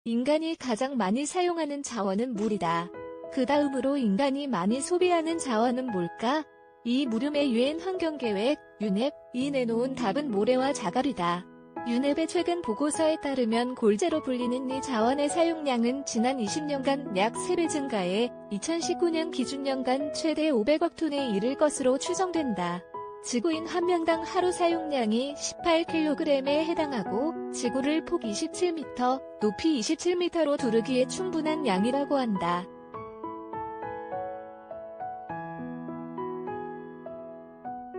인간이 가장 많이 사용하는 자원은 물이다. 그 다음으로 인간이 많이 소비하는 자원은 뭘까? 이 물음의 유엔 환경계획, UNEP이 내놓은 답은 모래와 자갈이다. UNEP의 최근 보고서에 따르면 골재로 불리는 이 자원의 사용량은 지난 20년간 약 3배 증가해 2019년 기준년간 최대 500억 톤에 이를 것으로 추정된다. 지구인 한 명당 하루 사용량이 18kg에 해당하고 지구를 폭 27m, 높이 27m로 두르기에 충분한 양이라고 한다.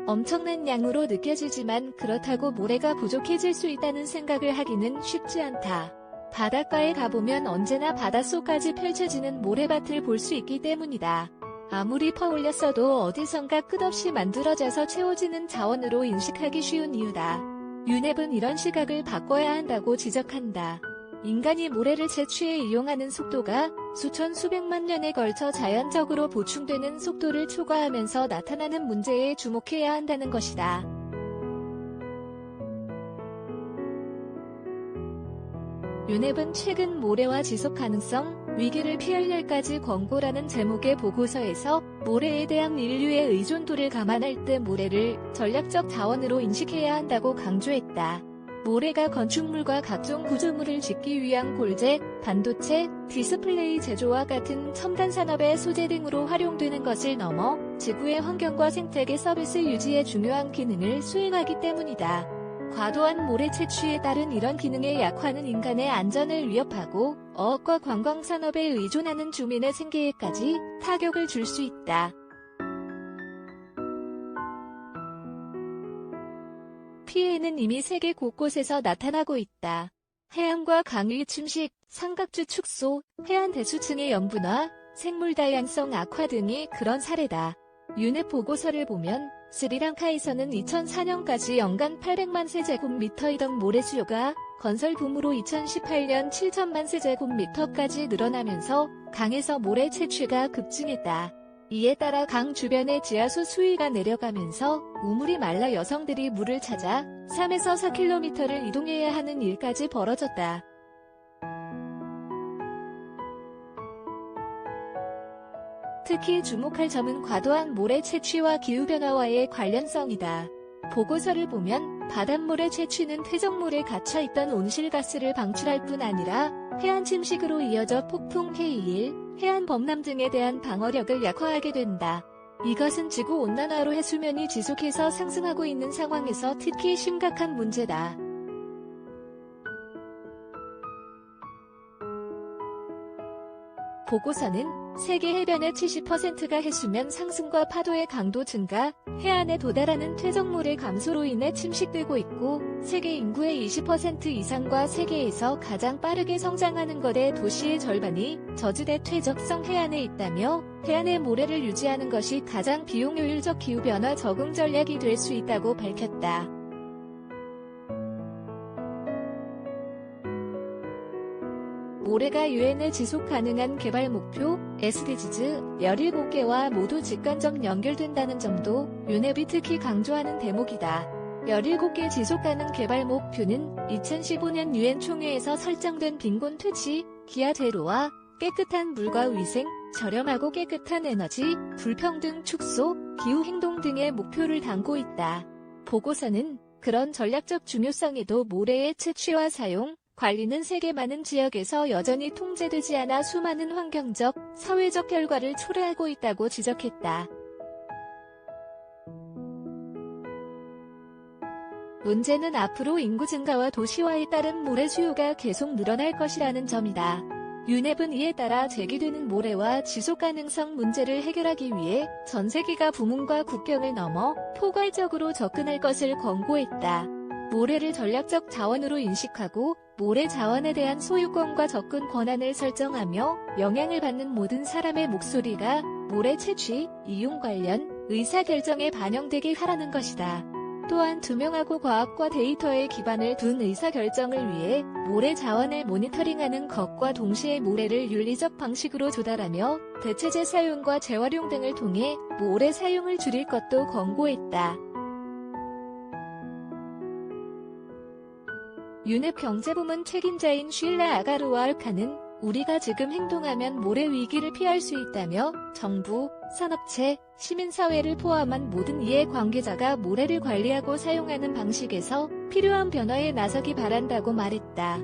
엄청난 양으로 느껴지지만 그렇다고 모래가 부족해질 수 있다는 생각을 하기는 쉽지 않다. 바닷가에 가보면 언제나 바닷속까지 펼쳐지는 모래밭을 볼 수 있기 때문이다. 아무리 퍼올렸어도 어디선가 끝없이 만들어져서 채워지는 자원으로 인식하기 쉬운 이유다. UNEP은 이런 시각을 바꿔야 한다고 지적한다. 인간이 모래를 채취해 이용하는 속도가 수천 수백만 년에 걸쳐 자연적으로 보충되는 속도를 초과하면서 나타나는 문제에 주목해야 한다는 것이다. UNEP은 최근 모래와 지속 가능성, 위기를 피할 10가지 권고라는 제목의 보고서에서 모래에 대한 인류의 의존도를 감안할 때 모래를 전략적 자원으로 인식해야 한다고 강조했다. 모래가 건축물과 각종 구조물을 짓기 위한 골재, 반도체, 디스플레이 제조와 같은 첨단 산업의 소재 등으로 활용되는 것을 넘어 지구의 환경과 생태계 서비스 유지에 중요한 기능을 수행하기 때문이다. 과도한 모래 채취에 따른 이런 기능의 약화는 인간의 안전을 위협하고 어업과 관광 산업에 의존하는 주민의 생계에까지 타격을 줄 수 있다. 피해는 이미 세계 곳곳에서 나타나고 있다. 해양과 강의 침식, 삼각주 축소, 해안 대수층의 염분화, 생물 다양성 악화 등이 그런 사례다. UNEP 보고서를 보면 스리랑카에서는 2004년까지 연간 800만 세제곱미터이던 모래 수요가 건설 붐으로 2018년 7천만 세제곱미터까지 늘어나면서 강에서 모래 채취가 급증했다. 이에 따라 강 주변의 지하수 수위가 내려가면서 우물이 말라 여성들이 물을 찾아 3에서 4km를 이동해야 하는 일까지 벌어졌다. 특히 주목할 점은 과도한 모래 채취와 기후변화와의 관련성이다. 보고서를 보면 바닷모래 채취는 퇴적물에 갇혀있던 온실가스를 방출할 뿐 아니라 해안 침식으로 이어져 폭풍 해일, 해안 범람 등에 대한 방어력을 약화하게 된다. 이것은 지구온난화로 해수면이 지속해서 상승하고 있는 상황에서 특히 심각한 문제다. 보고서는 세계 해변의 70%가 해수면 상승과 파도의 강도 증가, 해안에 도달하는 퇴적물의 감소로 인해 침식되고 있고 세계 인구의 20% 이상과 세계에서 가장 빠르게 성장하는 거대 도시의 절반이 저지대 퇴적성 해안에 있다며 해안의 모래를 유지하는 것이 가장 비용효율적 기후변화 적응 전략이 될 수 있다고 밝혔다. 모래가 유엔의 지속가능한 개발 목표 SDGs 17개와 모두 직관적 연결된다는 점도 UNEP이 특히 강조하는 대목이다. 17개 지속가능 개발 목표는 2015년 유엔 총회에서 설정된 빈곤 퇴치, 기아 제로와 깨끗한 물과 위생, 저렴하고 깨끗한 에너지, 불평등 축소, 기후행동 등의 목표를 담고 있다. 보고서는 그런 전략적 중요성에도 모래의 채취와 사용, 관리는 세계 많은 지역에서 여전히 통제되지 않아 수많은 환경적, 사회적 결과를 초래하고 있다고 지적했다. 문제는 앞으로 인구 증가와 도시화에 따른 모래 수요가 계속 늘어날 것이라는 점이다. UNEP은 이에 따라 제기되는 모래와 지속가능성 문제를 해결하기 위해 전 세계가 부문과 국경을 넘어 포괄적으로 접근할 것을 권고했다. 모래를 전략적 자원으로 인식하고 모래 자원에 대한 소유권과 접근 권한을 설정하며 영향을 받는 모든 사람의 목소리가 모래 채취, 이용 관련 의사결정에 반영되게 하라는 것이다. 또한 투명하고 과학과 데이터에 기반을 둔 의사결정을 위해 모래 자원을 모니터링하는 것과 동시에 모래를 윤리적 방식으로 조달하며 대체재 사용과 재활용 등을 통해 모래 사용을 줄일 것도 권고했다. 유넵 경제부문 책임자인 쉴라 아가르와알카는 우리가 지금 행동하면 모래 위기를 피할 수 있다며 정부, 산업체, 시민사회를 포함한 모든 이해 관계자가 모래를 관리하고 사용하는 방식에서 필요한 변화에 나서기 바란다고 말했다.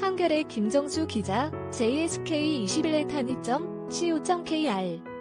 한겨레 김정수 기자, JSK21net.co.kr